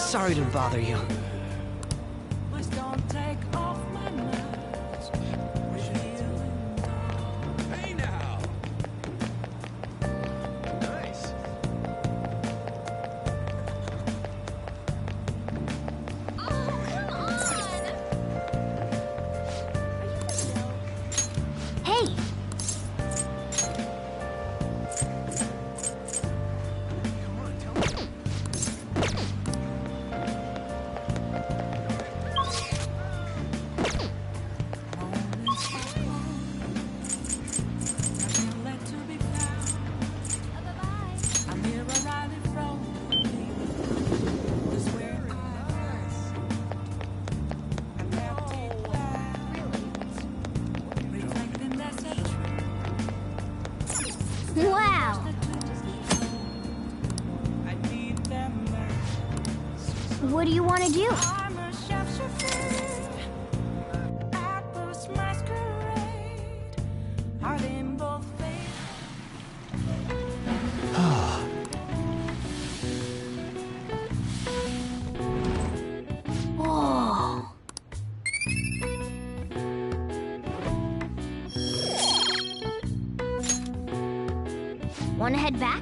Sorry to bother you. Hey now! Nice. Hey! Wow! What do you want to do? Whoa! Want to head back?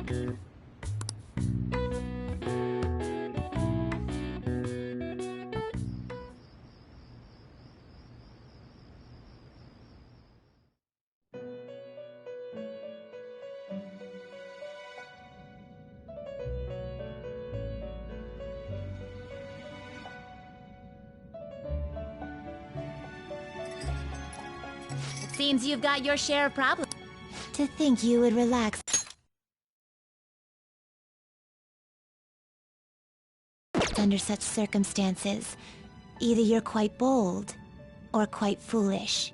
It seems you've got your share of problems. To think you would relax under such circumstances. Either you're quite bold, or quite foolish.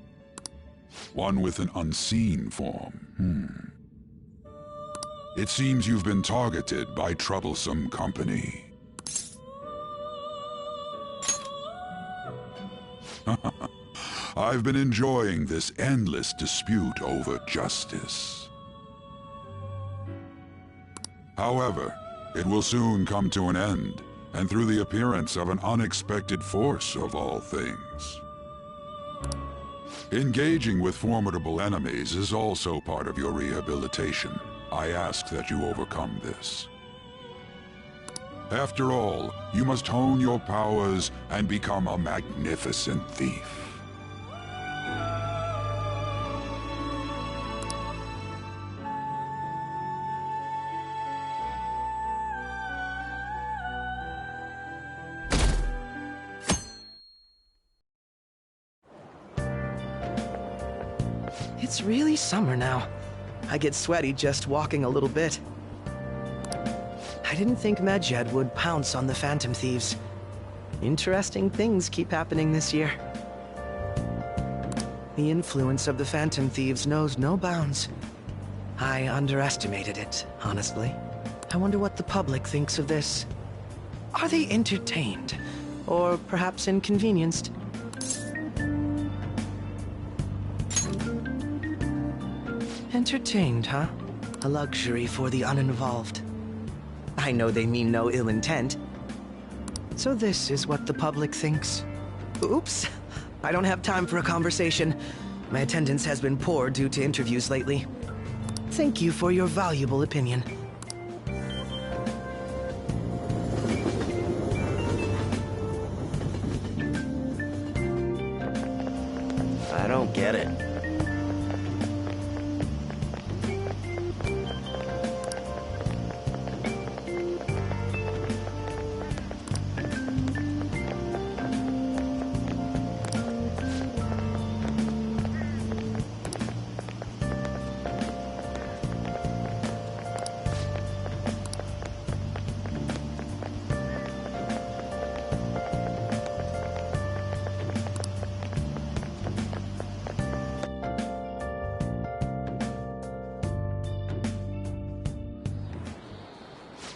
One with an unseen form. It seems you've been targeted by troublesome company. I've been enjoying this endless dispute over justice. However, it will soon come to an end, and through the appearance of an unexpected force of all things. Engaging with formidable enemies is also part of your rehabilitation. I ask that you overcome this. After all, you must hone your powers and become a magnificent thief. It's really summer now. I get sweaty just walking a little bit. I didn't think Medjed would pounce on the Phantom Thieves. Interesting things keep happening this year. The influence of the Phantom Thieves knows no bounds. I underestimated it, honestly. I wonder what the public thinks of this. Are they entertained? Or perhaps inconvenienced? Entertained, huh? A luxury for the uninvolved. I know they mean no ill intent. So this is what the public thinks. Oops, I don't have time for a conversation. My attendance has been poor due to interviews lately. Thank you for your valuable opinion. I don't get it.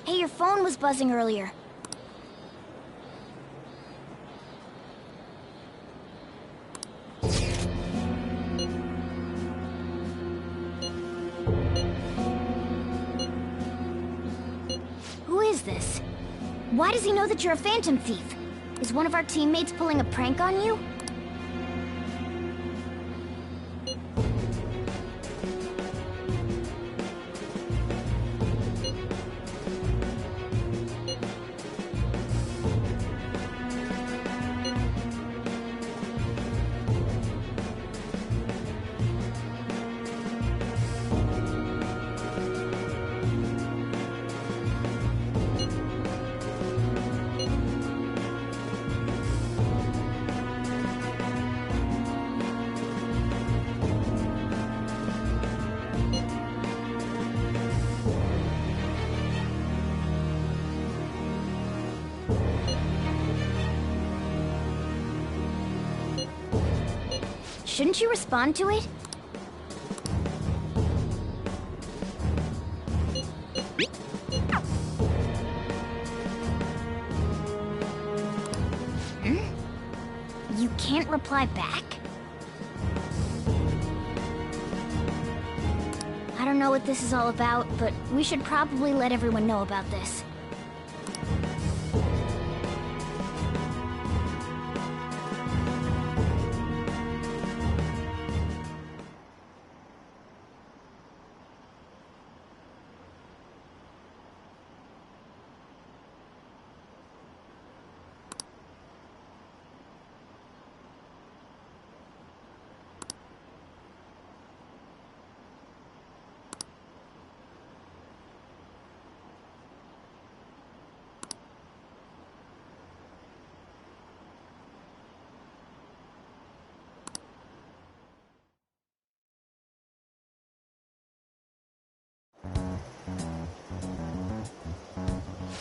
Hey, your phone was buzzing earlier. Who is this? Why does he know that you're a Phantom Thief? Is one of our teammates pulling a prank on you? Shouldn't you respond to it? You can't reply back? I don't know what this is all about, but we should probably let everyone know about this.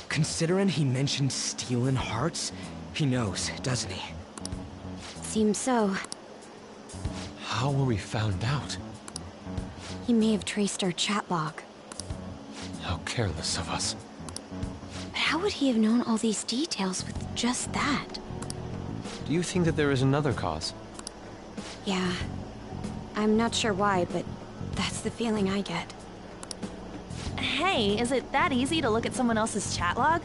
Considering he mentioned stealing hearts, he knows, doesn't he? Seems so. How were we found out? He may have traced our chat log. How careless of us. But how would he have known all these details with just that? Do you think that there is another cause? Yeah. I'm not sure why, but that's the feeling I get. Hey, is it that easy to look at someone else's chat log?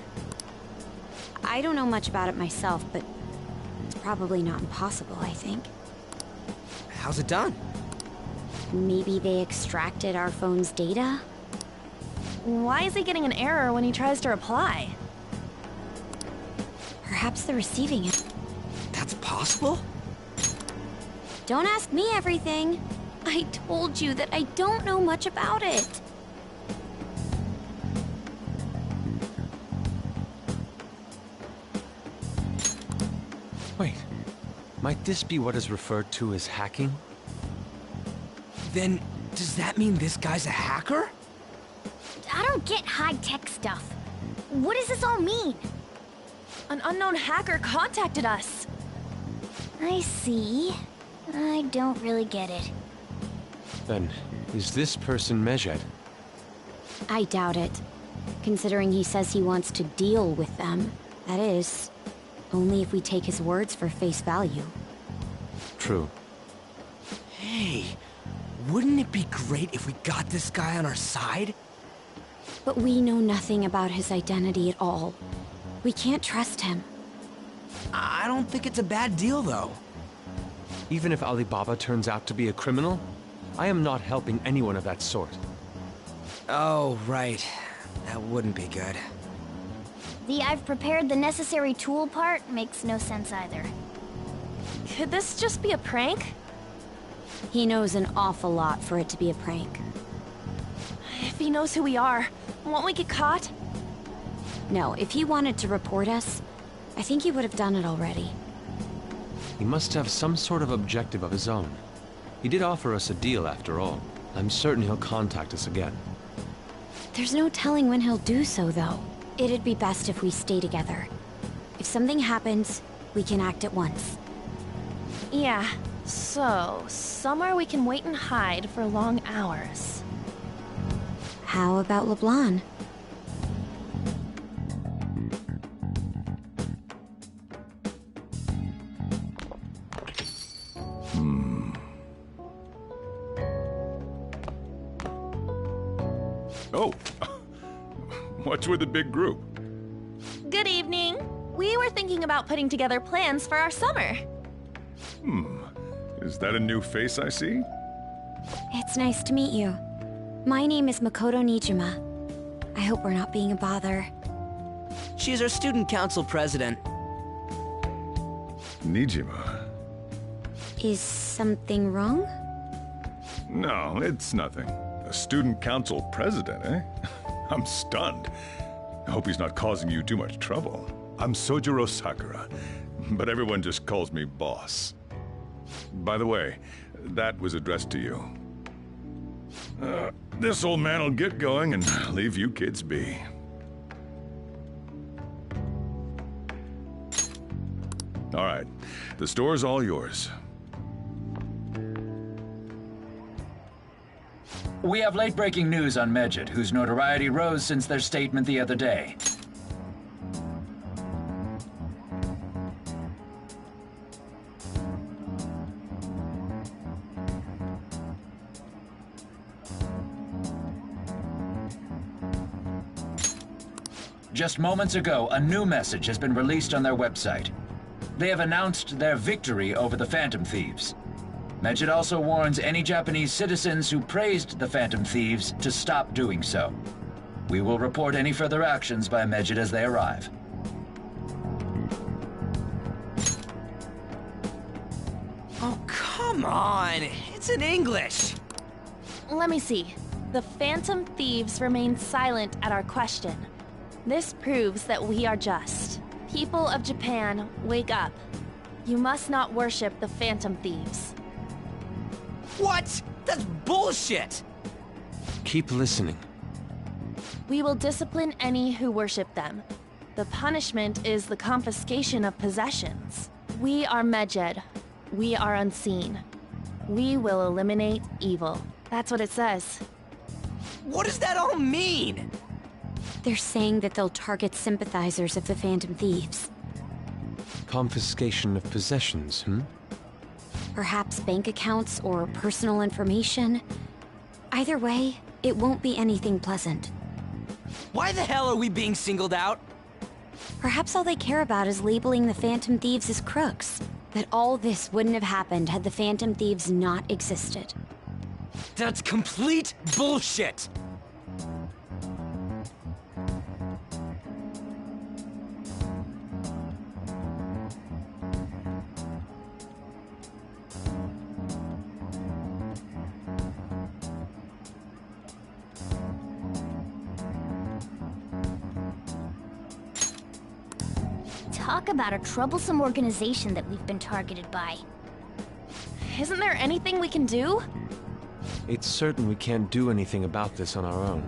I don't know much about it myself, but it's probably not impossible, I think. How's it done? Maybe they extracted our phone's data? Why is he getting an error when he tries to reply? Perhaps they're receiving it. That's possible? Don't ask me everything. I told you that I don't know much about it. Wait, might this be what is referred to as hacking? Then, does that mean this guy's a hacker? I don't get high-tech stuff. What does this all mean? An unknown hacker contacted us. I see. I don't really get it. Then, is this person Medjed? I doubt it. Considering he says he wants to deal with them. That is, only if we take his words for face value. True. Hey, wouldn't it be great if we got this guy on our side? But we know nothing about his identity at all. We can't trust him. I don't think it's a bad deal, though. Even if Alibaba turns out to be a criminal, I am not helping anyone of that sort. Oh, right. That wouldn't be good. The "I've prepared the necessary tool" part makes no sense either. Could this just be a prank? He knows an awful lot for it to be a prank. If he knows who we are, won't we get caught? No, if he wanted to report us, I think he would have done it already. He must have some sort of objective of his own. He did offer us a deal after all. I'm certain he'll contact us again. There's no telling when he'll do so, though. It'd be best if we stay together. If something happens, we can act at once. Yeah, so somewhere we can wait and hide for long hours. How about LeBlanc? Oh, what's with the big group? Good evening. We were thinking about putting together plans for our summer. Is that a new face I see? It's nice to meet you. My name is Makoto Nijima. I hope we're not being a bother. She's our student council president. Nijima. Is something wrong? No, it's nothing. A student council president, eh? I'm stunned. I hope he's not causing you too much trouble. I'm Sojiro Sakura, but everyone just calls me boss. By the way, that was addressed to you. This old man will get going and leave you kids be. All right, the store's all yours. We have late-breaking news on Medjed, whose notoriety rose since their statement the other day. Just moments ago, a new message has been released on their website. They have announced their victory over the Phantom Thieves. Medjed also warns any Japanese citizens who praised the Phantom Thieves to stop doing so. We will report any further actions by Medjed as they arrive. Oh, come on! It's in English! Let me see. The Phantom Thieves remain silent at our question. This proves that we are just. People of Japan, wake up. You must not worship the Phantom Thieves. What? That's bullshit! Keep listening. We will discipline any who worship them. The punishment is the confiscation of possessions. We are Medjed. We are unseen. We will eliminate evil. That's what it says. What does that all mean? They're saying that they'll target sympathizers of the Phantom Thieves. Confiscation of possessions, Perhaps bank accounts or personal information. Either way, it won't be anything pleasant. Why the hell are we being singled out? Perhaps all they care about is labeling the Phantom Thieves as crooks. That all this wouldn't have happened had the Phantom Thieves not existed. That's complete bullshit! Talk about a troublesome organization that we've been targeted by. Isn't there anything we can do? It's certain we can't do anything about this on our own.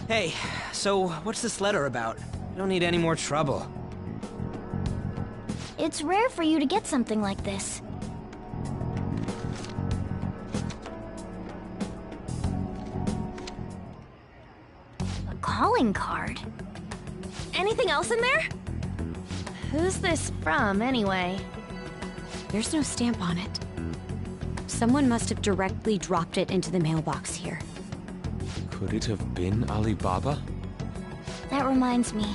Hey, so what's this letter about? I don't need any more trouble. It's rare for you to get something like this. A calling card? Anything else in there? Who's this from, anyway? There's no stamp on it. Someone must have directly dropped it into the mailbox here. Could it have been Alibaba? That reminds me.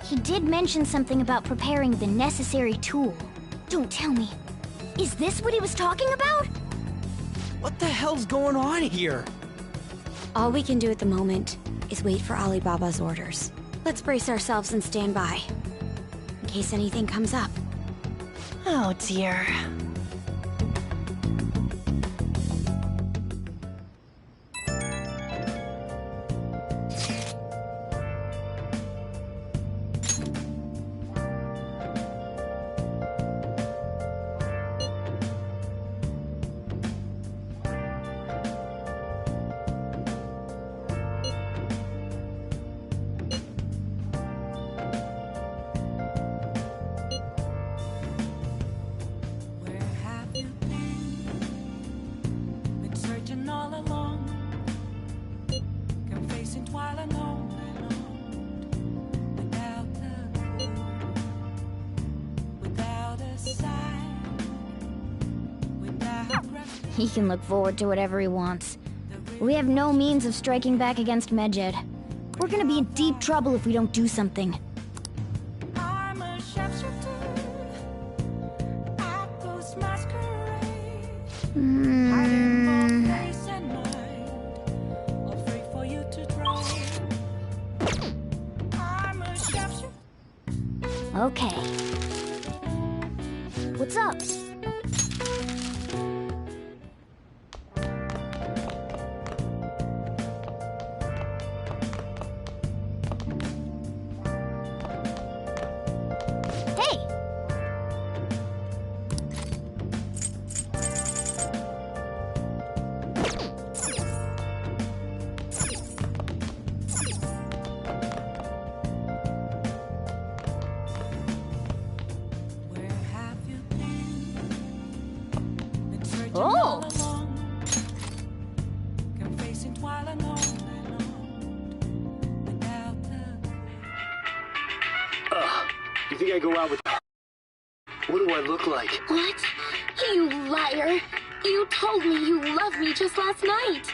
He did mention something about preparing the necessary tool. Don't tell me. Is this what he was talking about? What the hell's going on here? All we can do at the moment is wait for Alibaba's orders. Let's brace ourselves and stand by, in case anything comes up. Oh dear. He can look forward to whatever he wants. We have no means of striking back against Medjed. We're gonna be in deep trouble if we don't do something. I'm a sharpshooter at those masquerades. Hiding both face and mind, afraid for you to try. I'm a sharpshooter. Okay. What's up? Hey! Where have you been? Been searching Oh. all along. Can face it while alone without love. You think I go out with... What do I look like? What? You liar! You told me you loved me just last night!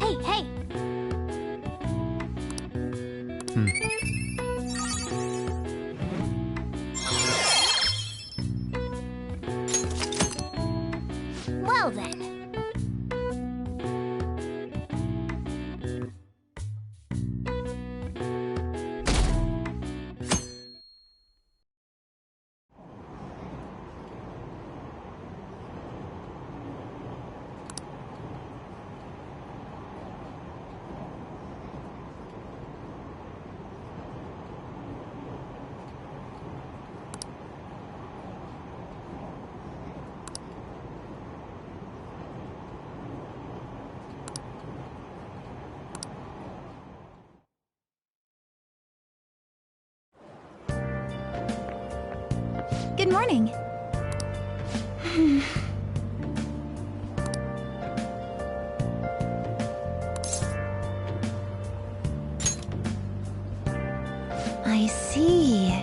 Hey, hey! Well then. Good morning. I see.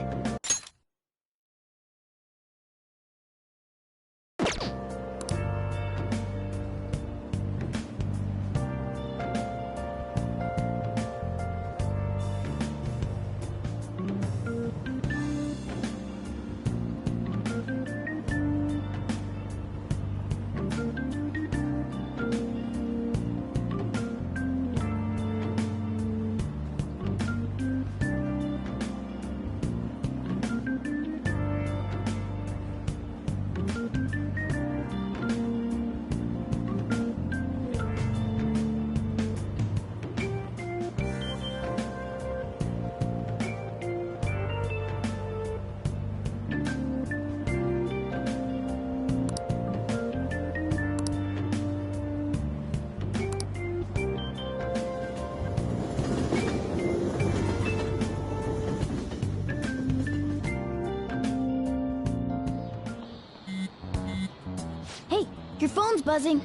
Hey, your phone's buzzing.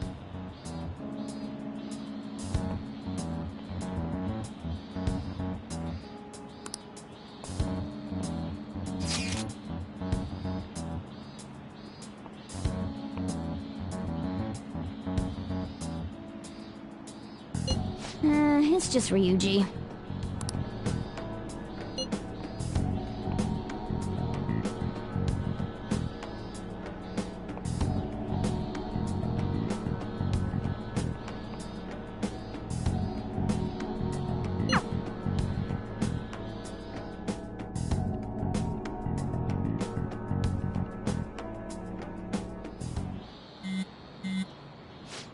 It's just Ryuji.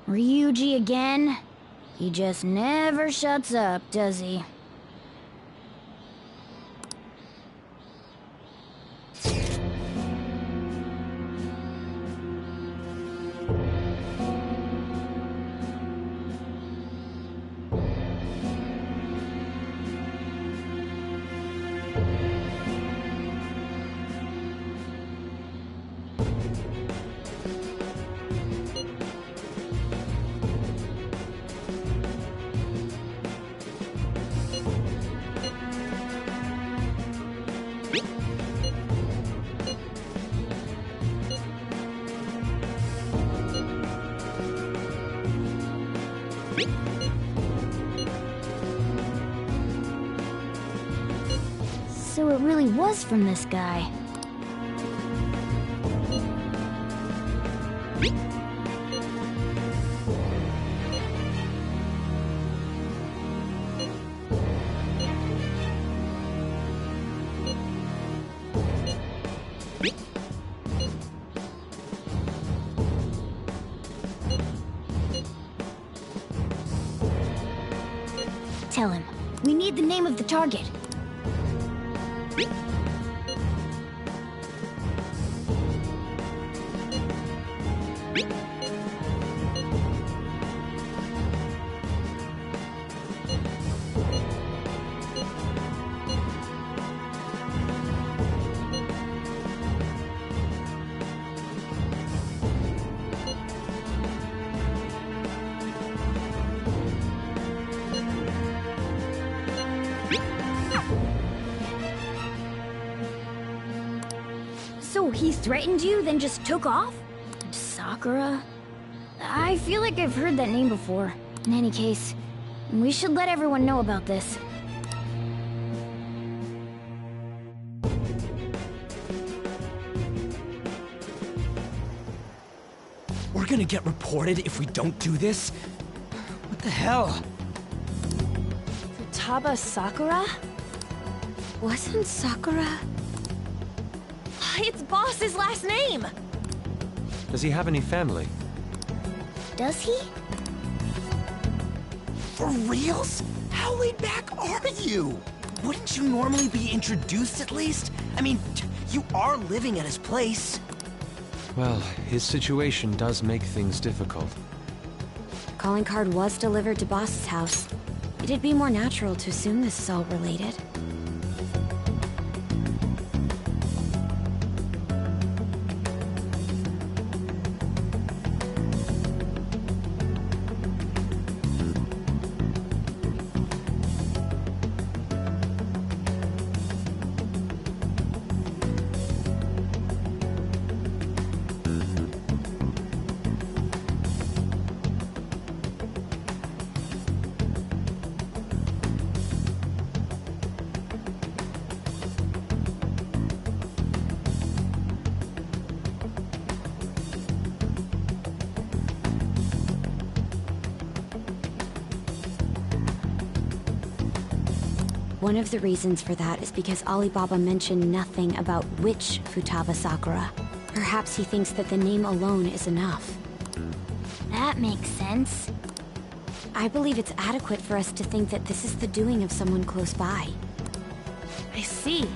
Ryuji again? He just never shuts up, does he? So it really was from this guy. Tell him. We need the name of the target. So he threatened you, then just took off? Sakura? I feel like I've heard that name before. In any case, we should let everyone know about this. We're gonna get reported if we don't do this? What the hell? Futaba Sakura? Wasn't Sakura? It's Boss's last name! Does he have any family? Does he? For reals? How laid back are you? Wouldn't you normally be introduced at least? I mean, you are living at his place. Well, his situation does make things difficult. Calling card was delivered to Boss's house. It'd be more natural to assume this is all related. One of the reasons for that is because Alibaba mentioned nothing about which Futaba Sakura. Perhaps he thinks that the name alone is enough. That makes sense. I believe it's adequate for us to think that this is the doing of someone close by. I see.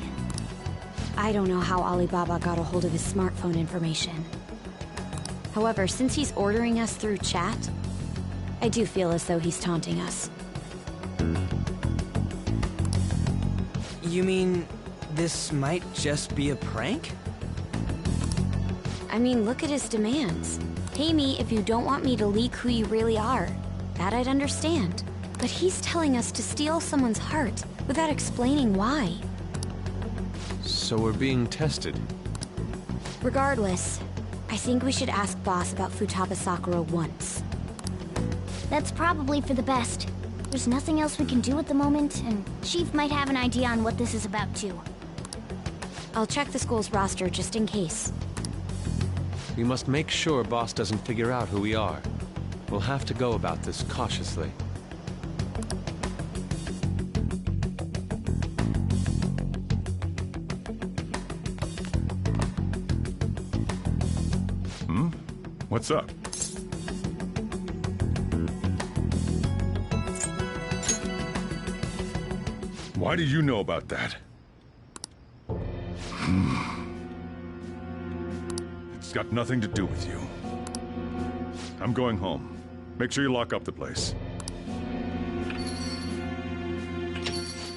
I don't know how Alibaba got a hold of his smartphone information. However, since he's ordering us through chat, I do feel as though he's taunting us. You mean, this might just be a prank? I mean, look at his demands. Pay me if you don't want me to leak who you really are. That I'd understand. But he's telling us to steal someone's heart without explaining why. So we're being tested. Regardless, I think we should ask Boss about Futaba Sakura once. That's probably for the best. There's nothing else we can do at the moment, and Chief might have an idea on what this is about too. I'll check the school's roster just in case. We must make sure Boss doesn't figure out who we are. We'll have to go about this cautiously. What's up? Why did you know about that? It's got nothing to do with you. I'm going home. Make sure you lock up the place.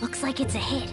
Looks like it's a hit.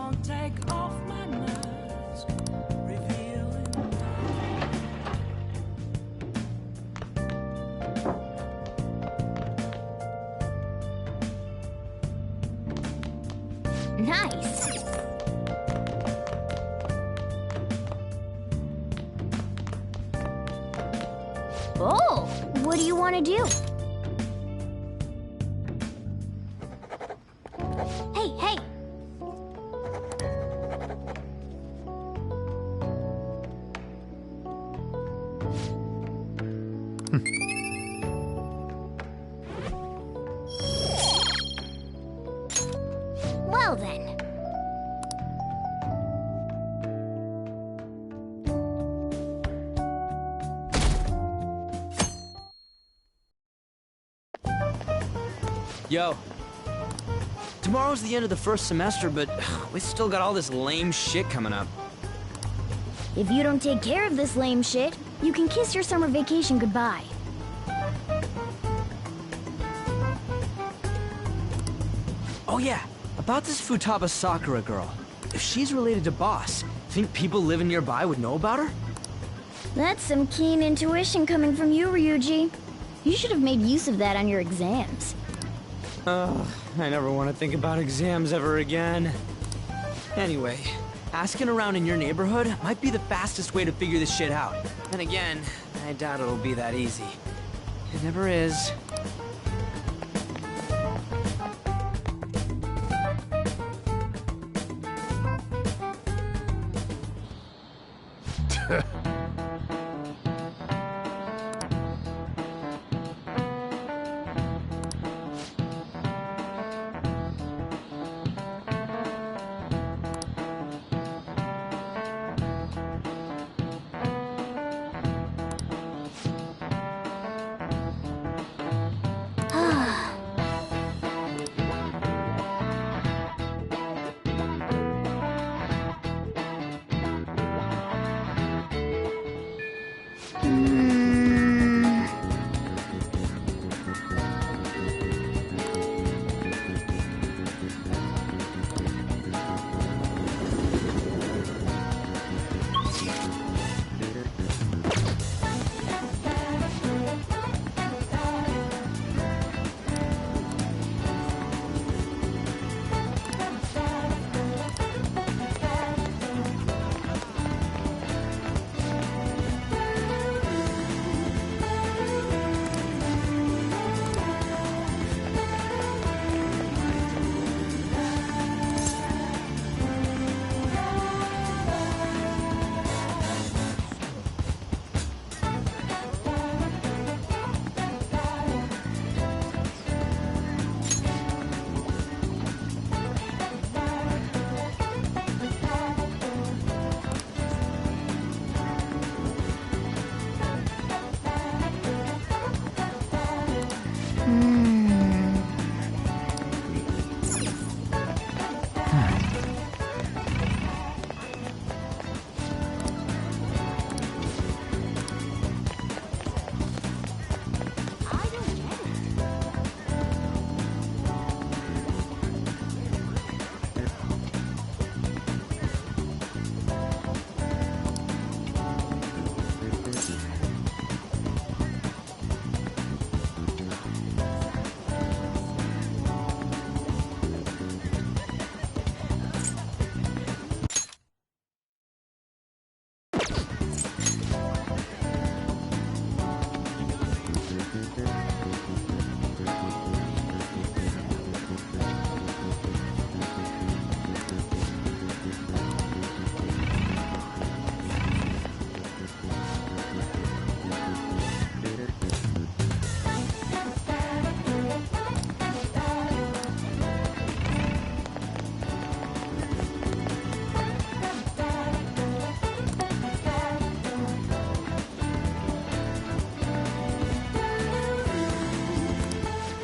won't take off my mask, revealing Nice. Oh, what do you want to do? Hey, hey. Well then. Yo. Tomorrow's the end of the first semester, but we still got all this lame shit coming up. If you don't take care of this lame shit, you can kiss your summer vacation goodbye. Oh yeah, about this Futaba Sakura girl. If she's related to Boss, think people living nearby would know about her? That's some keen intuition coming from you, Ryuji. You should have made use of that on your exams. I never want to think about exams ever again. Anyway, asking around in your neighborhood might be the fastest way to figure this shit out. Then again, I doubt it'll be that easy. It never is.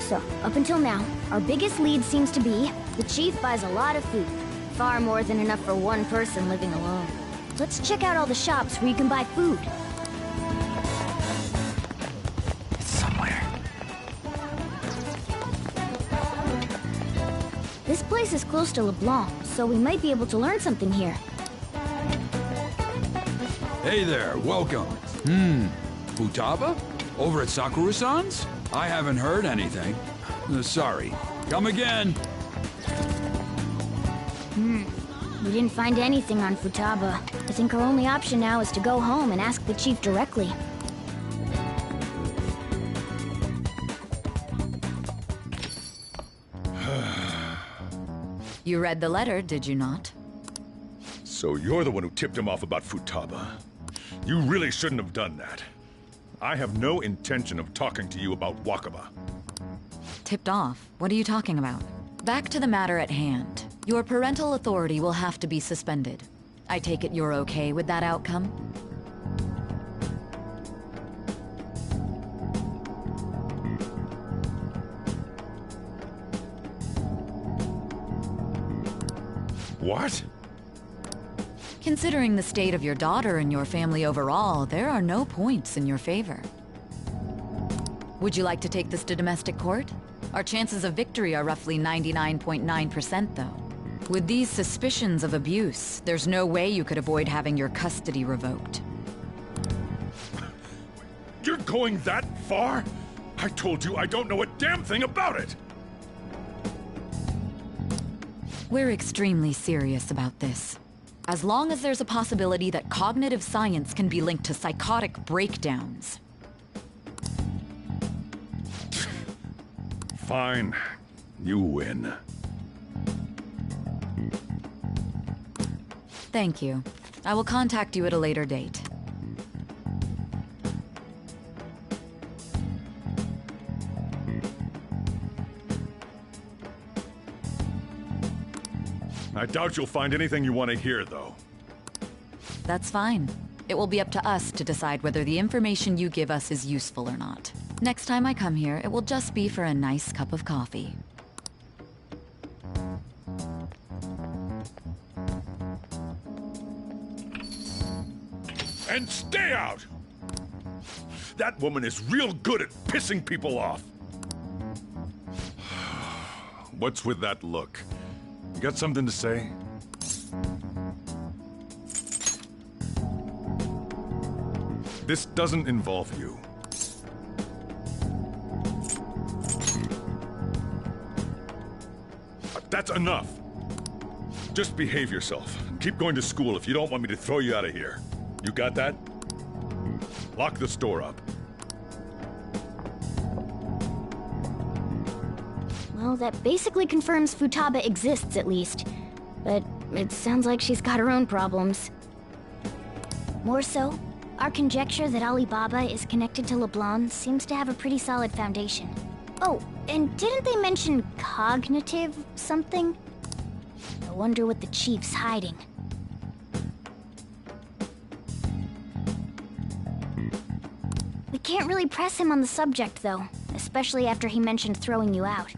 So, up until now, our biggest lead seems to be the chief buys a lot of food. Far more than enough for one person living alone. Let's check out all the shops where you can buy food. It's somewhere. This place is close to LeBlanc's. so we might be able to learn something here. Hey there, welcome. Futaba? Over at Sakura-san's? I haven't heard anything. Sorry. Come again. We didn't find anything on Futaba. I think our only option now is to go home and ask the chief directly. You read the letter, did you not? So you're the one who tipped him off about Futaba. You really shouldn't have done that. I have no intention of talking to you about Wakaba. Tipped off? What are you talking about? Back to the matter at hand. Your parental authority will have to be suspended. I take it you're okay with that outcome? What? Considering the state of your daughter and your family overall, there are no points in your favor. Would you like to take this to domestic court? Our chances of victory are roughly 99.9%, though. With these suspicions of abuse, there's no way you could avoid having your custody revoked. You're going that far? I told you I don't know a damn thing about it! We're extremely serious about this. As long as there's a possibility that cognitive science can be linked to psychotic breakdowns. Fine. You win. Thank you. I will contact you at a later date. I doubt you'll find anything you want to hear, though. That's fine. It will be up to us to decide whether the information you give us is useful or not. Next time I come here, it will just be for a nice cup of coffee. And stay out! That woman is real good at pissing people off. What's with that look? You got something to say? This doesn't involve you. That's enough. Just behave yourself. Keep going to school if you don't want me to throw you out of here. You got that? Lock the store up. Well, that basically confirms Futaba exists, at least. But it sounds like she's got her own problems. More so, our conjecture that Alibaba is connected to LeBlanc seems to have a pretty solid foundation. Oh, and didn't they mention cognitive something? I wonder what the chief's hiding. We can't really press him on the subject, though, especially after he mentioned throwing you out.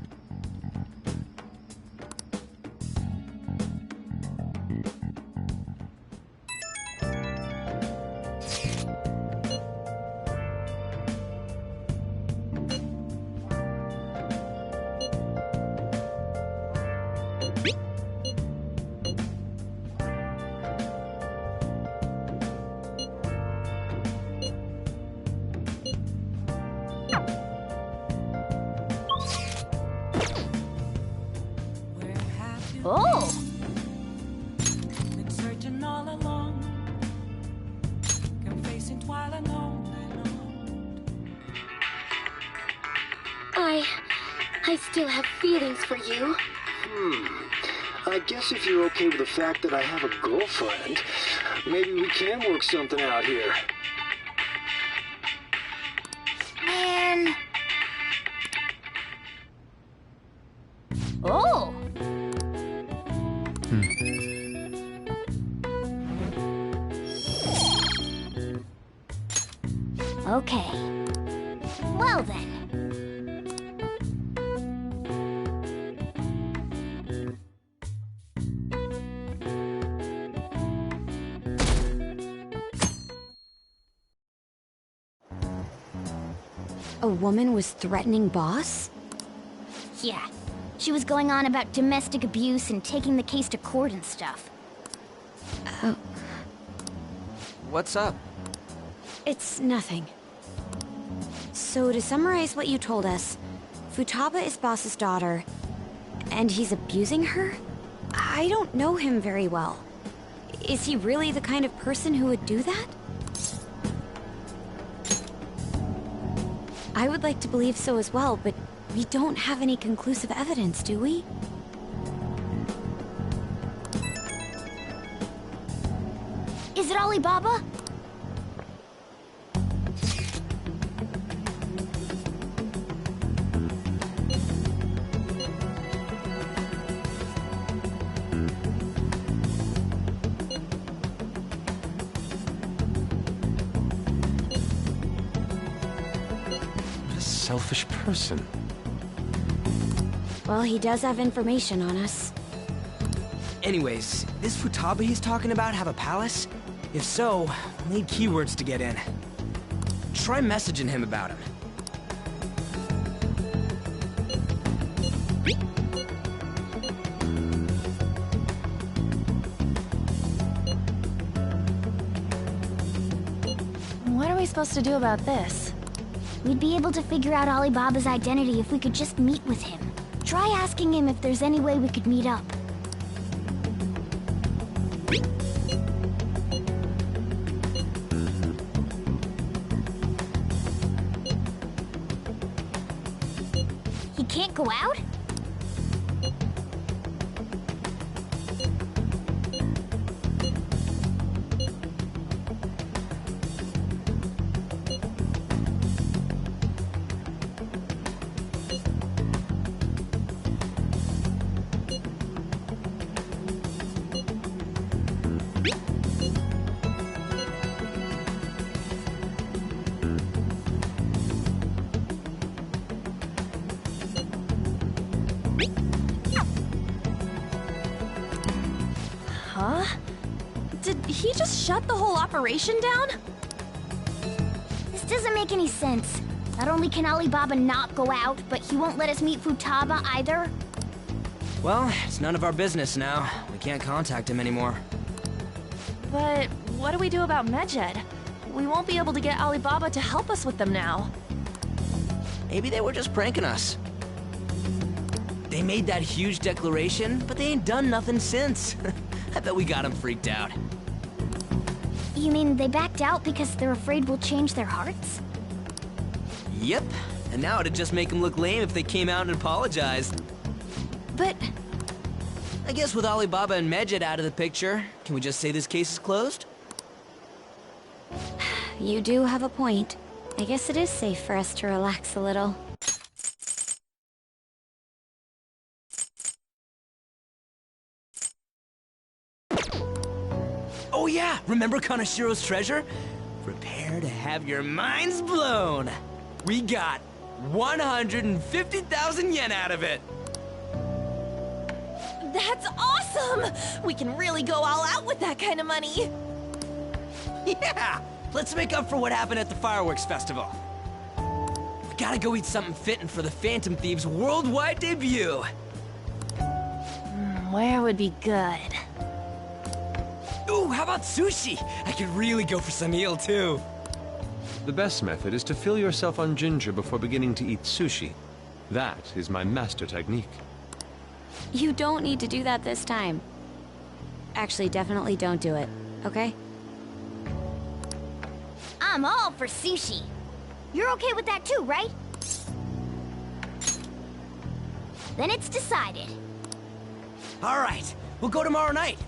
Oh! Been searching all along, confessing while alone. I still have feelings for you. I guess if you're okay with the fact that I have a girlfriend, maybe we can work something out here. Man. Oh! Okay. Well then. A woman was threatening Boss? Yeah. She was going on about domestic abuse and taking the case to court and stuff. Oh, What's up? it's nothing. So to summarize what you told us, Futaba is Boss's daughter, and he's abusing her? I don't know him very well. Is he really the kind of person who would do that? I would like to believe so as well, but we don't have any conclusive evidence, do we? Is it Alibaba? What a selfish person. Well, he does have information on us. Anyways, this Futaba he's talking about have a palace? If so, we'll need keywords to get in. Try messaging him about him. What are we supposed to do about this? We'd be able to figure out Alibaba's identity if we could just meet with him. Try asking him if there's any way we could meet up. He can't go out? Huh? Did he just shut the whole operation down? This doesn't make any sense. Not only can Alibaba not go out, but he won't let us meet Futaba either. Well, it's none of our business now. We can't contact him anymore. But what do we do about Medjed? We won't be able to get Alibaba to help us with them now. Maybe they were just pranking us. They made that huge declaration, but they ain't done nothing since. I bet we got them freaked out. You mean they backed out because they're afraid we'll change their hearts? Yep, and now it'd just make them look lame if they came out and apologized. But I guess with Alibaba and Medjed out of the picture, can we just say this case is closed? you do have a point. I guess it is safe for us to relax a little. Oh yeah, remember Kanashiro's treasure? Prepare to have your minds blown. We got 150,000 yen out of it. That's awesome! We can really go all out with that kind of money. Yeah, let's make up for what happened at the fireworks festival. We gotta go eat something fitting for the Phantom Thieves' worldwide debut. Where would be good? Ooh, how about sushi? I could really go for some eel, too. The best method is to fill yourself on ginger before beginning to eat sushi. That is my master technique. You don't need to do that this time. Actually, definitely don't do it, okay? I'm all for sushi. You're okay with that too, right? Then it's decided. All right, we'll go tomorrow night.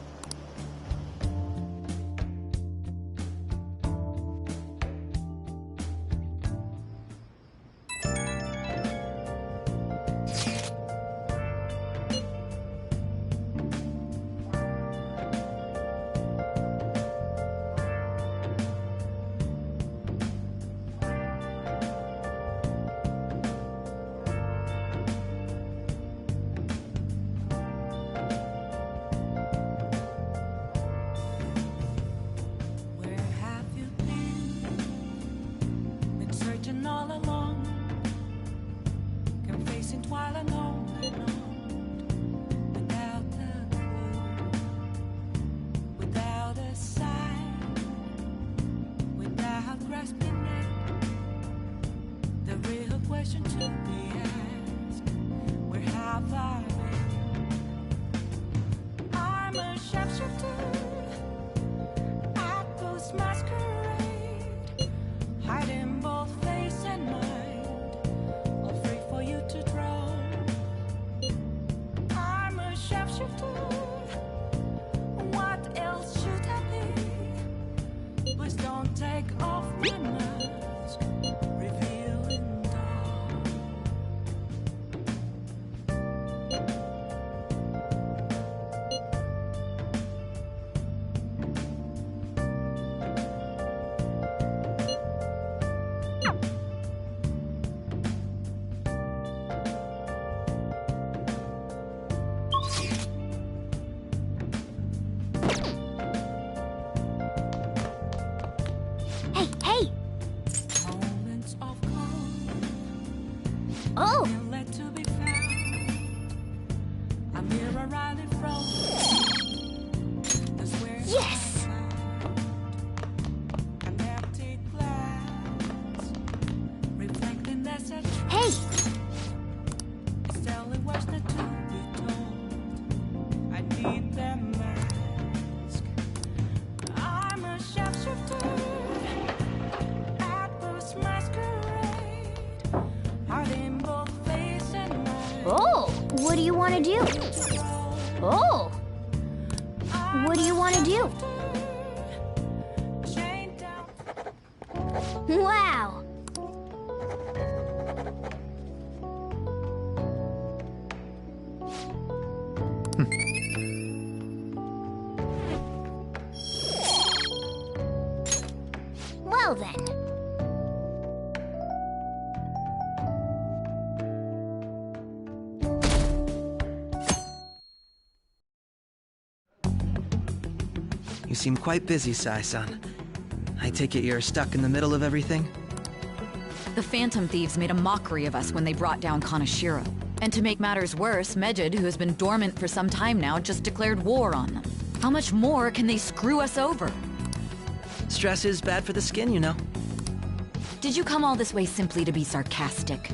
want to do? Oh! What do you want to do? Wow! Well then. You seem quite busy, Sai-san. I take it you're stuck in the middle of everything? The Phantom Thieves made a mockery of us when they brought down Kaneshiro. And to make matters worse, Medjed, who has been dormant for some time now, just declared war on them. How much more can they screw us over? Stress is bad for the skin, you know. Did you come all this way simply to be sarcastic?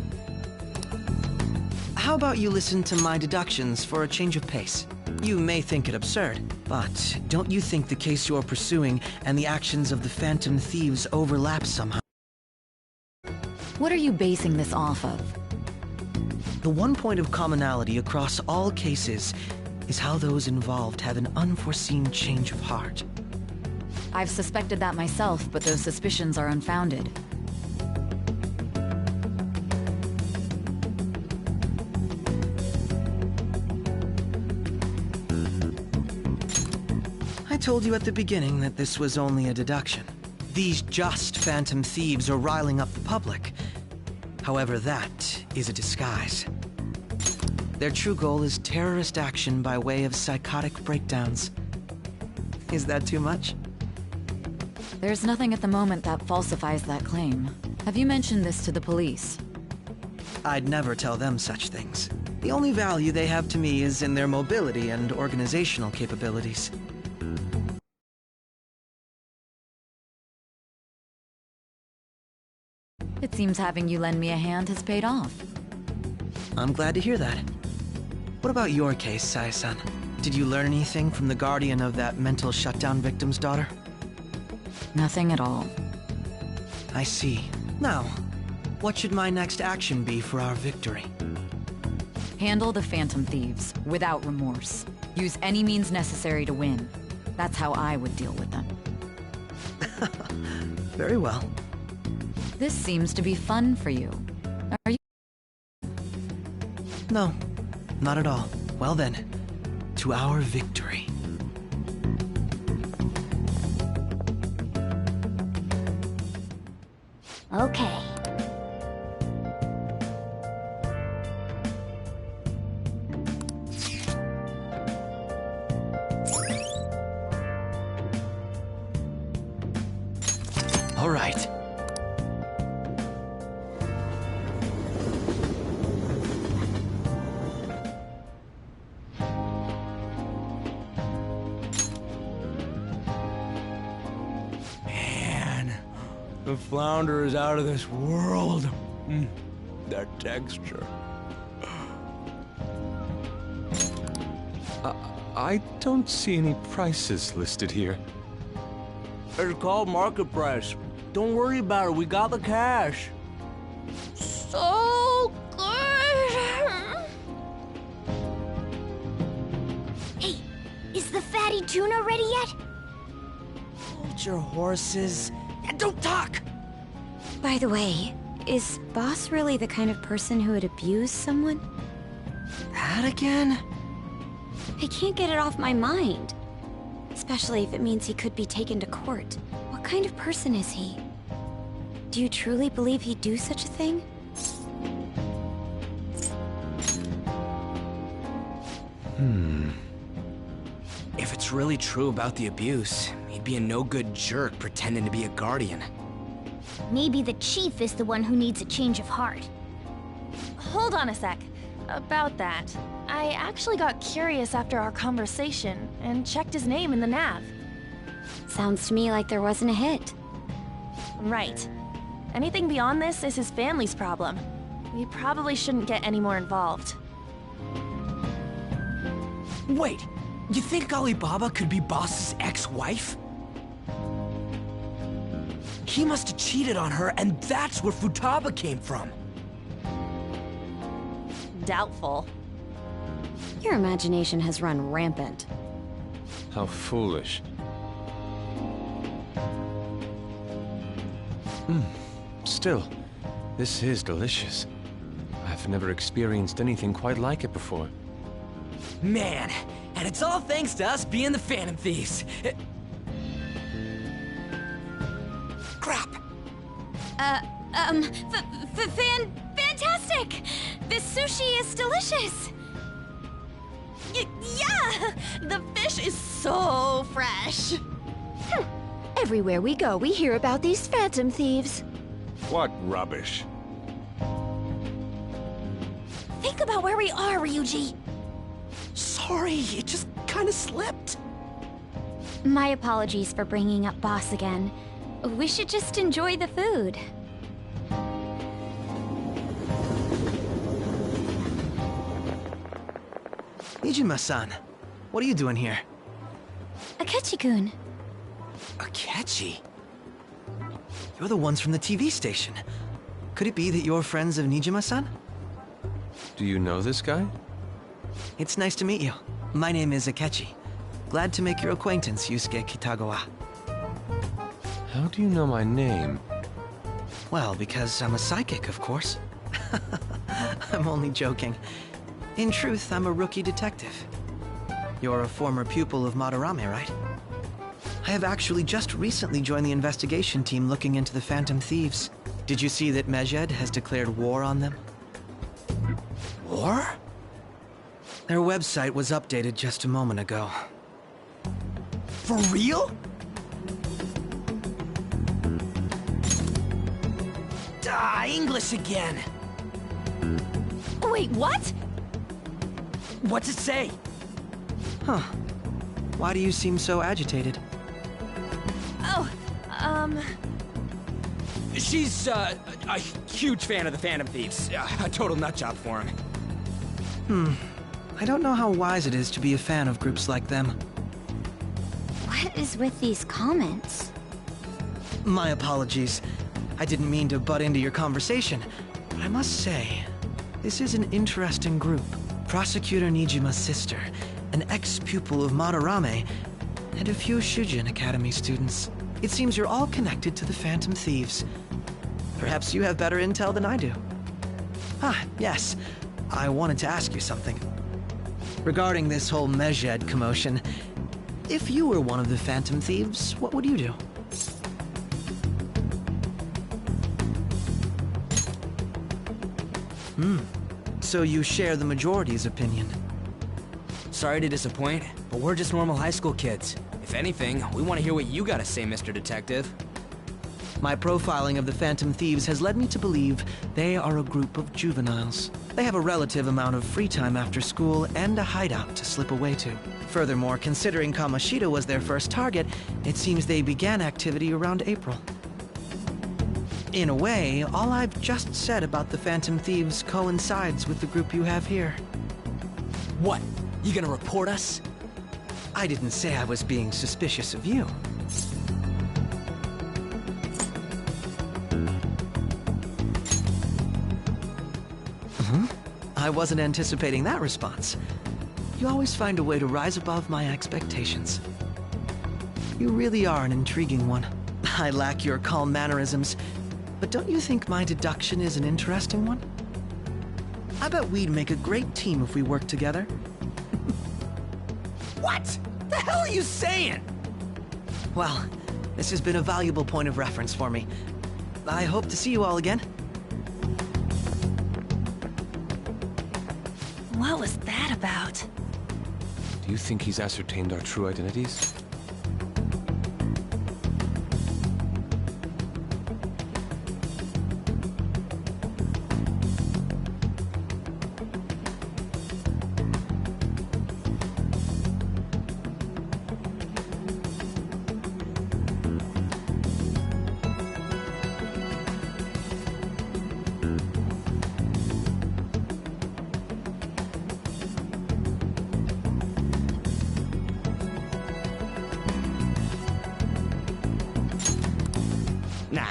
How about you listen to my deductions for a change of pace? You may think it absurd, but don't you think the case you're pursuing and the actions of the Phantom Thieves overlap somehow? What are you basing this off of? The one point of commonality across all cases is how those involved have an unforeseen change of heart. I've suspected that myself, but those suspicions are unfounded. I told you at the beginning that this was only a deduction. These just Phantom Thieves are riling up the public. However, that is a disguise. Their true goal is terrorist action by way of psychotic breakdowns. Is that too much? There's nothing at the moment that falsifies that claim. Have you mentioned this to the police? I'd never tell them such things. The only value they have to me is in their mobility and organizational capabilities. It seems having you lend me a hand has paid off. I'm glad to hear that. What about your case, Sai-san? Did you learn anything from the guardian of that mental shutdown victim's daughter? Nothing at all. I see. Now, what should my next action be for our victory? Handle the Phantom Thieves, without remorse. Use any means necessary to win. That's how I would deal with them. Very well. This seems to be fun for you. Are you? No, not at all. Well then, to our victory. Okay. All right. The flounder is out of this world. That texture. I don't see any prices listed here. It's called market price. Don't worry about it, we got the cash. So good! Hey, is the fatty tuna ready yet? Hold your horses. And don't talk! By the way, is Boss really the kind of person who would abuse someone? That again? I can't get it off my mind. Especially if it means he could be taken to court. What kind of person is he? Do you truly believe he'd do such a thing? If it's really true about the abuse, he'd be a no-good jerk pretending to be a guardian. Maybe the chief is the one who needs a change of heart. Hold on a sec. About that, I actually got curious after our conversation and checked his name in the nav. Sounds to me like there wasn't a hit. Right. Anything beyond this is his family's problem. We probably shouldn't get any more involved. Wait, you think Alibaba could be Boss's ex-wife? He must have cheated on her, and that's where Futaba came from. Doubtful. Your imagination has run rampant. How foolish. Still, this is delicious. I've never experienced anything quite like it before. Man, and it's all thanks to us being the Phantom Thieves. Crap! Fantastic! This sushi is delicious! Yeah! The fish is so fresh. Everywhere we go, we hear about these Phantom Thieves. What rubbish. Think about where we are, Ryuji. Sorry, it just kind of slipped. My apologies for bringing up Boss again. We should just enjoy the food. Nijima-san, what are you doing here? Akechi-kun. Akechi? You're the ones from the TV station. Could it be that you're friends of Nijima-san? Do you know this guy? It's nice to meet you. My name is Akechi. Glad to make your acquaintance, Yusuke Kitagawa. How do you know my name? Well, because I'm a psychic, of course. I'm only joking. In truth, I'm a rookie detective. You're a former pupil of Madarame, right? I have actually just recently joined the investigation team looking into the Phantom Thieves. Did you see that Medjed has declared war on them? War? Their website was updated just a moment ago. For real? English again! Wait, what? What's it say? Huh. Why do you seem so agitated? Oh, She's, a huge fan of the Phantom Thieves. A total nutjob for him. I don't know how wise it is to be a fan of groups like them. What is with these comments? My apologies. I didn't mean to butt into your conversation, but I must say, this is an interesting group. Prosecutor Nijima's sister, an ex-pupil of Madarame, and a few Shujin Academy students. It seems you're all connected to the Phantom Thieves. Perhaps you have better intel than I do. Ah, yes. I wanted to ask you something. Regarding this whole Medjed commotion, if you were one of the Phantom Thieves, what would you do? So you share the majority's opinion. Sorry to disappoint, but we're just normal high school kids. If anything, we want to hear what you gotta say, Mr. Detective. My profiling of the Phantom Thieves has led me to believe they are a group of juveniles. They have a relative amount of free time after school and a hideout to slip away to. Furthermore, considering Kamoshida was their first target, it seems they began activity around April. In a way, all I've just said about the Phantom Thieves coincides with the group you have here. What? You gonna report us? I didn't say I was being suspicious of you. I wasn't anticipating that response. You always find a way to rise above my expectations. You really are an intriguing one. I lack your calm mannerisms, but don't you think my deduction is an interesting one? I bet we'd make a great team if we worked together. What? The hell are you saying? Well, this has been a valuable point of reference for me. I hope to see you all again. what was that about? Do you think he's ascertained our true identities? Nah.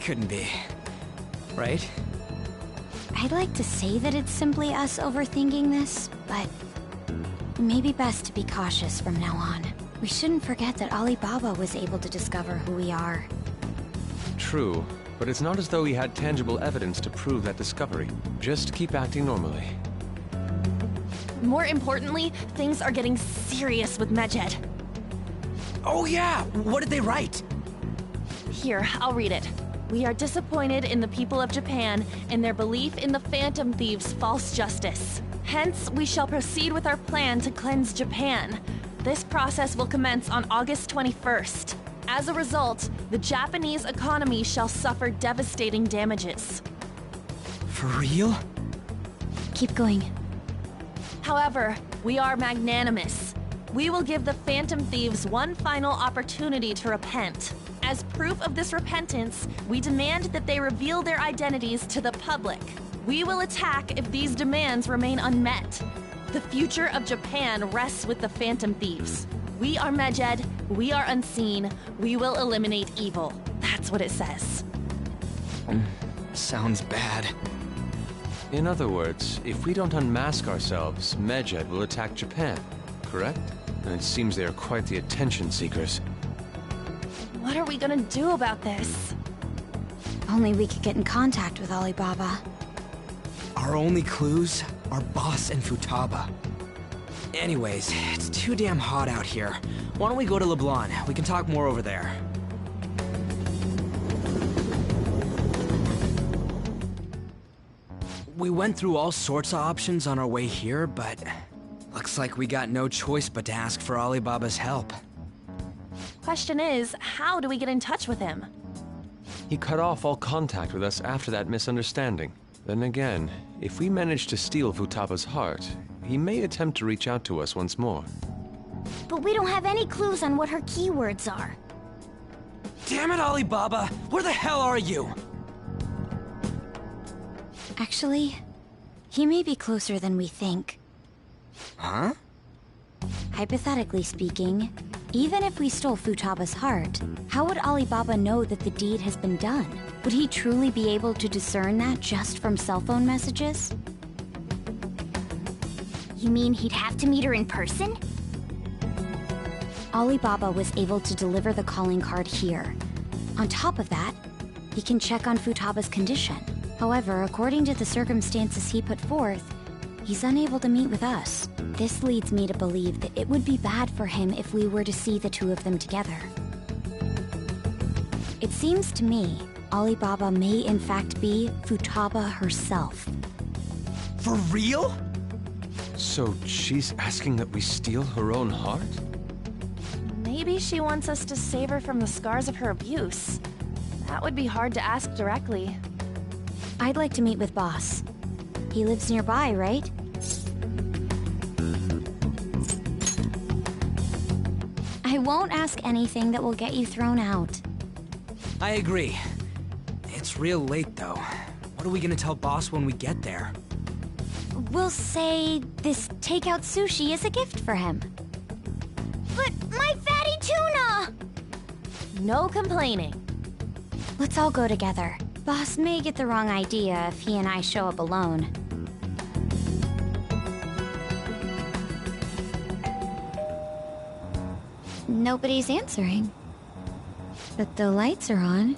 Couldn't be. right? I'd like to say that it's simply us overthinking this, but it may be best to be cautious from now on. We shouldn't forget that Alibaba was able to discover who we are. True, but it's not as though he had tangible evidence to prove that discovery. Just keep acting normally. More importantly, things are getting serious with Medjed. Oh yeah! What did they write? Here, I'll read it. We are disappointed in the people of Japan and their belief in the Phantom Thieves' false justice. Hence, we shall proceed with our plan to cleanse Japan. This process will commence on August 21st. As a result, the Japanese economy shall suffer devastating damages. For real? Keep going. However, we are magnanimous. We will give the Phantom Thieves one final opportunity to repent. As proof of this repentance, we demand that they reveal their identities to the public. We will attack if these demands remain unmet. The future of Japan rests with the Phantom Thieves. We are Medjed, we are unseen, we will eliminate evil. That's what it says. Sounds bad. In other words, if we don't unmask ourselves, Medjed will attack Japan, correct? And it seems they are quite the attention seekers. What are we gonna do about this? Only we could get in contact with Alibaba. Our only clues are Boss and Futaba. Anyways, it's too damn hot out here. Why don't we go to LeBlanc? We can talk more over there. We went through all sorts of options on our way here, but looks like we got no choice but to ask for Alibaba's help. Question is, how do we get in touch with him? He cut off all contact with us after that misunderstanding. Then again, if we manage to steal Futaba's heart, he may attempt to reach out to us once more. But we don't have any clues on what her keywords are. Damn it, Alibaba! Where the hell are you? Actually, he may be closer than we think. Huh? Hypothetically speaking, even if we stole Futaba's heart, how would Alibaba know that the deed has been done? Would he truly be able to discern that just from cell phone messages? You mean he'd have to meet her in person? Alibaba was able to deliver the calling card here. On top of that, he can check on Futaba's condition. However, according to the circumstances he put forth, he's unable to meet with us. This leads me to believe that it would be bad for him if we were to see the two of them together. It seems to me Alibaba may in fact be Futaba herself. For real? So she's asking that we steal her own heart? Maybe she wants us to save her from the scars of her abuse. That would be hard to ask directly. I'd like to meet with Boss. He lives nearby, right? I won't ask anything that will get you thrown out. I agree. It's real late, though. What are we gonna tell Boss when we get there? We'll say this takeout sushi is a gift for him. But my fatty tuna! No complaining. Let's all go together. Boss may get the wrong idea if he and I show up alone. Nobody's answering. But the lights are on.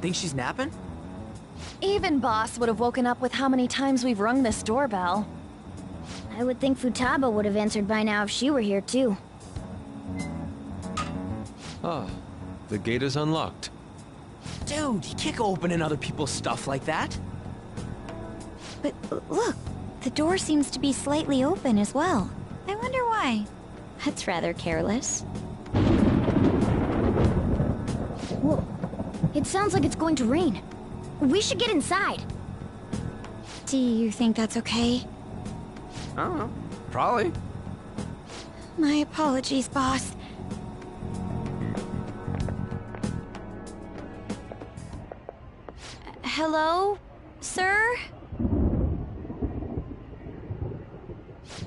Think she's napping? Even Boss would have woken up with how many times we've rung this doorbell. I would think Futaba would have answered by now if she were here too. Ah, the gate is unlocked. Dude, you can't go opening other people's stuff like that. But look, the door seems to be slightly open as well. I wonder why. That's rather careless. Whoa. It sounds like it's going to rain. We should get inside. Do you think that's okay? I don't know. Probably. My apologies, Boss. Hello, sir?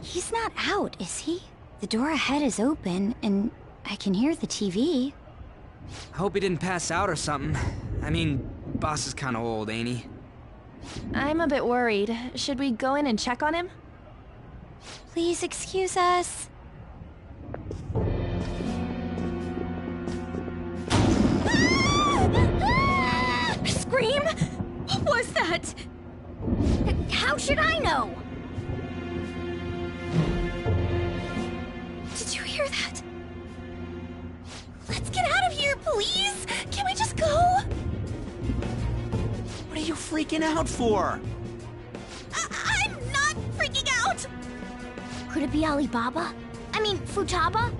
He's not out, is he? The door ahead is open, and I can hear the TV. I hope he didn't pass out or something. I mean, boss is kinda old, ain't he? I'm a bit worried. Should we go in and check on him? Please excuse us. Scream? What was that? How should I know? Did you hear that? Let's get out of here, please! Can we just go? What are you freaking out for? I'm not freaking out! Could it be Alibaba? I mean, Futaba?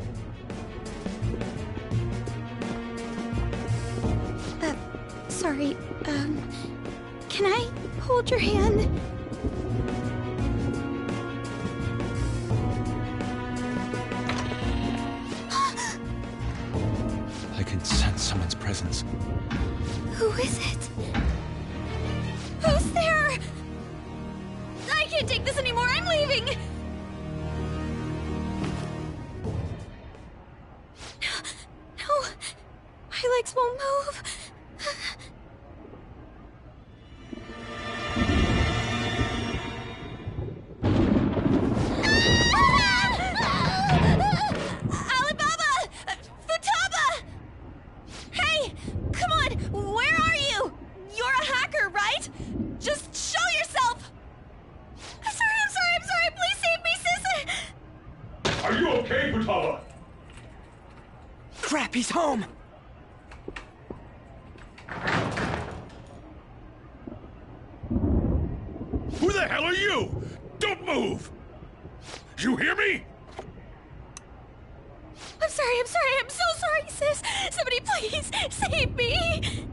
Sorry, can I hold your hand? I can sense someone's presence. Who is it? Who's there? I can't take this anymore, I'm leaving! No, my legs won't move. Alibaba! Futaba! Hey, come on, where are you? You're a hacker, right? Just show yourself! I'm sorry, please save me, sis! Are you okay, Futaba? Crap, he's home! Who the hell are you? Don't move! You hear me? I'm so sorry, sis! Somebody please save me!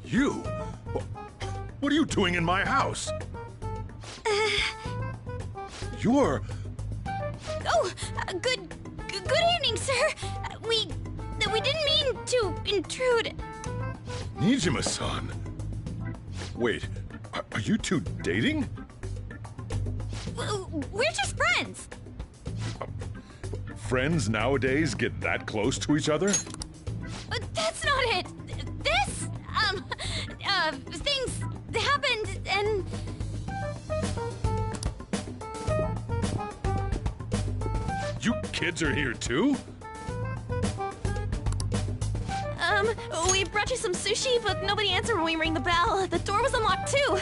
You? What are you doing in my house? You're... Oh, good evening, sir. We didn't mean to intrude. Nijima-san. Wait, are you two dating? We're just friends. Friends nowadays get that close to each other? But that's not it. This, things happened and... You kids are here too? We brought you some sushi, but nobody answered when we rang the bell. The door was unlocked too.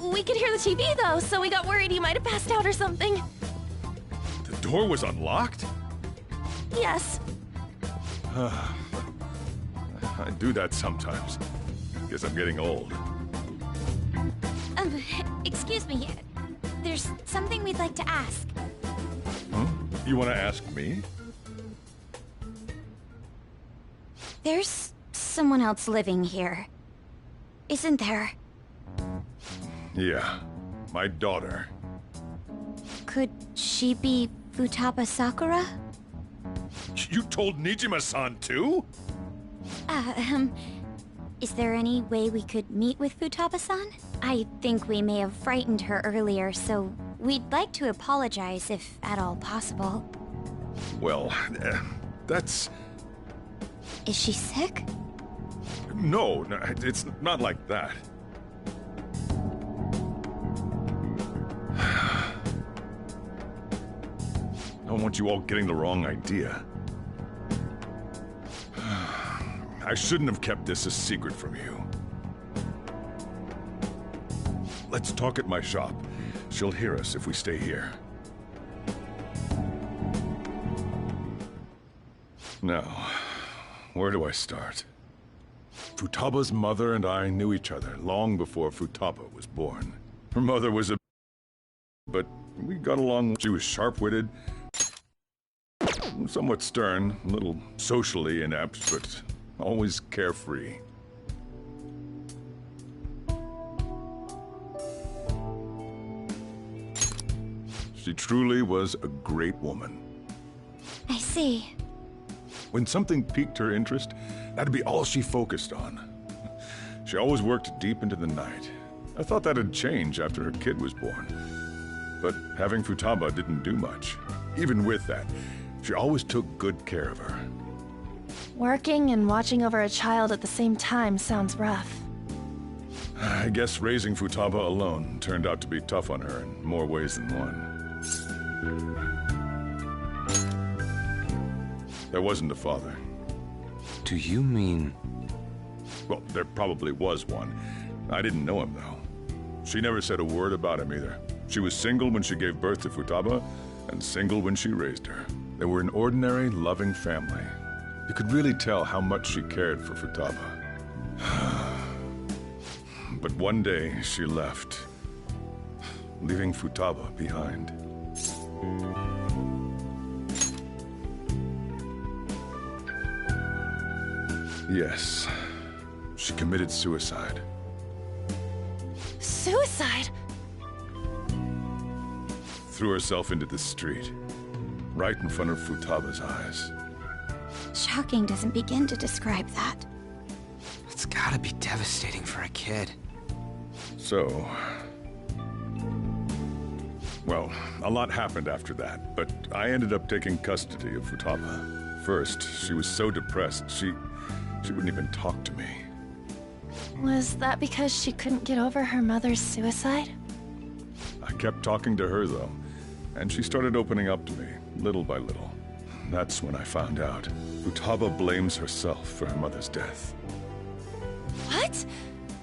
We could hear the TV though, so we got worried you might have passed out or something. The door was unlocked? Yes. I do that sometimes. Guess I'm getting old. Excuse me. There's something we'd like to ask. Huh? You want to ask me? There's someone else living here, isn't there? Yeah, my daughter. Could she be Futaba Sakura? You told Nijima-san too? Is there any way we could meet with Futaba-san? I think we may have frightened her earlier, so we'd like to apologize if at all possible. Well, that's... Is she sick? No, it's not like that. I don't want you all getting the wrong idea. I shouldn't have kept this a secret from you. Let's talk at my shop. She'll hear us if we stay here. Now, where do I start? Futaba's mother and I knew each other long before Futaba was born. Her mother was but we got along. She was sharp-witted, somewhat stern, a little socially inept, but always carefree. She truly was a great woman. I see. When something piqued her interest, that'd be all she focused on. She always worked deep into the night. I thought that'd change after her kid was born. But having Futaba didn't do much. Even with that, she always took good care of her. Working and watching over a child at the same time sounds rough. I guess raising Futaba alone turned out to be tough on her in more ways than one. There wasn't a father. Do you mean... Well, there probably was one. I didn't know him, though. She never said a word about him either. She was single when she gave birth to Futaba, and single when she raised her. They were an ordinary, loving family. You could really tell how much she cared for Futaba. But one day, she left, leaving Futaba behind. Yes, she committed suicide. Suicide? Threw herself into the street, right in front of Futaba's eyes. Shocking doesn't begin to describe that. It's gotta be devastating for a kid. So... Well, a lot happened after that, but I ended up taking custody of Futaba. First, she was so depressed, she wouldn't even talk to me. Was that because she couldn't get over her mother's suicide? I kept talking to her, though, and she started opening up to me, little by little. That's when I found out. Futaba blames herself for her mother's death. What?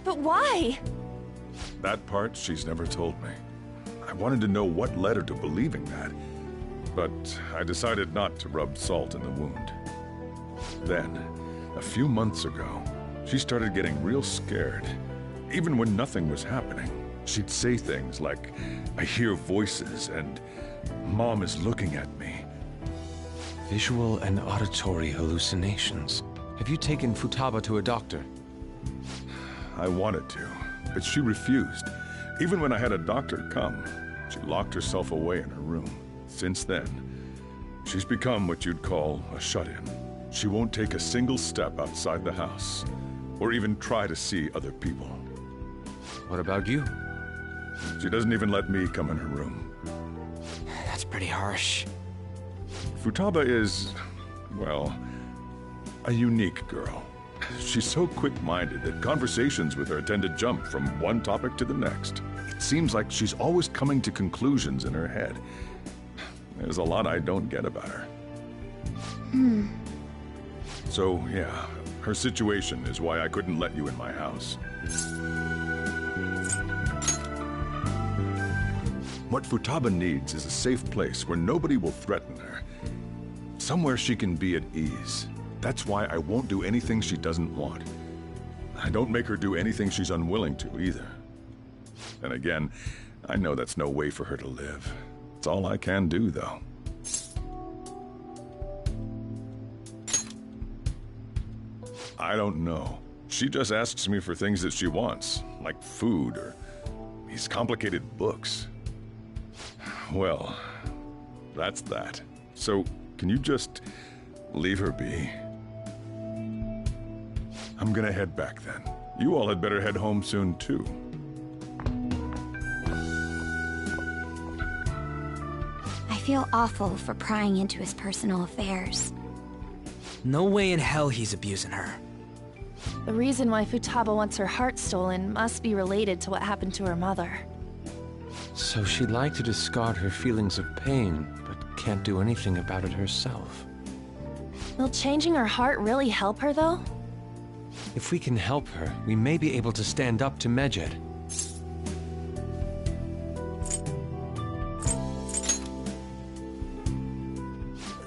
But why? That part she's never told me. I wanted to know what led her to believing that, but I decided not to rub salt in the wound. Then, a few months ago, she started getting real scared. Even when nothing was happening, she'd say things like, "I hear voices," and "Mom is looking at me." Visual and auditory hallucinations. Have you taken Futaba to a doctor? I wanted to, but she refused. Even when I had a doctor come, she locked herself away in her room. Since then, she's become what you'd call a shut-in. She won't take a single step outside the house, or even try to see other people. What about you? She doesn't even let me come in her room. That's pretty harsh. Futaba is, well, a unique girl. She's so quick-minded that conversations with her tend to jump from one topic to the next. It seems like she's always coming to conclusions in her head. There's a lot I don't get about her. So, yeah, her situation is why I couldn't let you in my house. What Futaba needs is a safe place where nobody will threaten her. Somewhere she can be at ease. That's why I won't do anything she doesn't want. I don't make her do anything she's unwilling to, either. And again, I know that's no way for her to live. It's all I can do, though. I don't know. She just asks me for things that she wants, like food or these complicated books. Well, that's that. So, can you just leave her be? I'm gonna head back then. You all had better head home soon, too. I feel awful for prying into his personal affairs. No way in hell he's abusing her. The reason why Futaba wants her heart stolen must be related to what happened to her mother. So she'd like to discard her feelings of pain, but can't do anything about it herself. Will changing her heart really help her, though? If we can help her, we may be able to stand up to Medjed.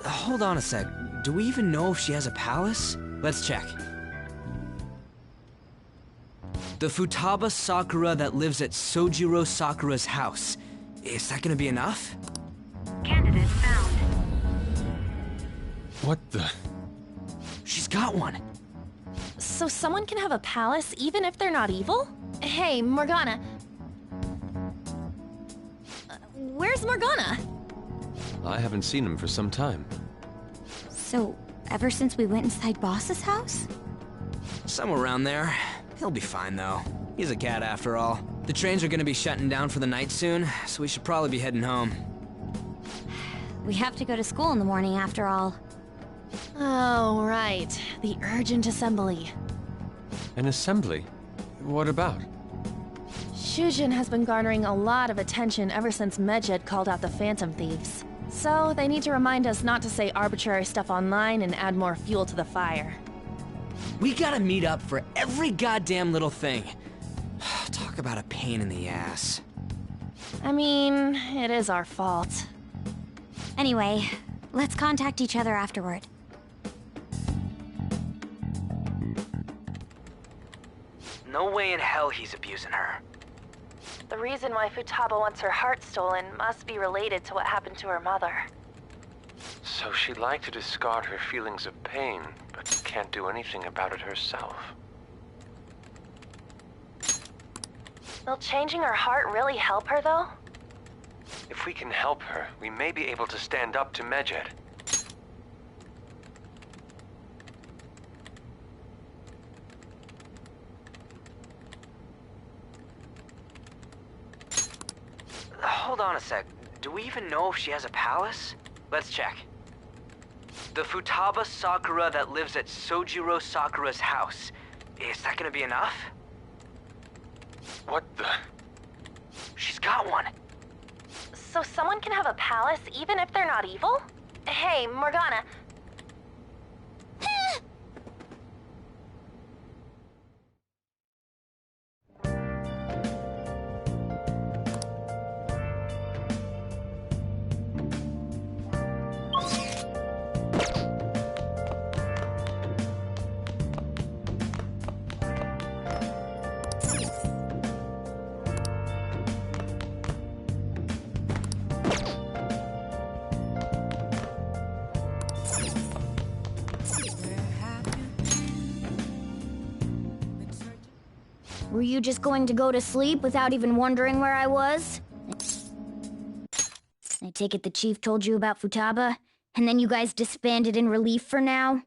Hold on a sec. Do we even know if she has a palace? Let's check. The Futaba Sakura that lives at Sojiro Sakura's house. Is that gonna be enough? Candidate found. What the? She's got one. So someone can have a palace even if they're not evil? Hey, Morgana. Where's Morgana? I haven't seen him for some time. So, ever since we went inside Boss's house? Somewhere around there. He'll be fine, though. He's a cat, after all. The trains are gonna be shutting down for the night soon, so we should probably be heading home. We have to go to school in the morning after all. Oh, right. The urgent assembly. An assembly? What about? Shujin has been garnering a lot of attention ever since Medjed called out the Phantom Thieves. So, they need to remind us not to say arbitrary stuff online and add more fuel to the fire. We gotta meet up for every goddamn little thing. Talk about a pain in the ass. I mean, it is our fault. Anyway, let's contact each other afterward. No way in hell he's abusing her. The reason why Futaba wants her heart stolen must be related to what happened to her mother. So she'd like to discard her feelings of pain, but can't do anything about it herself. Will changing her heart really help her, though? If we can help her, we may be able to stand up to Medjed. Hold on a sec. Do we even know if she has a palace? Let's check. The Futaba Sakura that lives at Sojiro Sakura's house. Is that gonna be enough? What the? She's got one. So someone can have a palace even if they're not evil? Hey, Morgana. Were you just going to go to sleep without even wondering where I was? I take it the chief told you about Futaba, and then you guys disbanded in relief for now?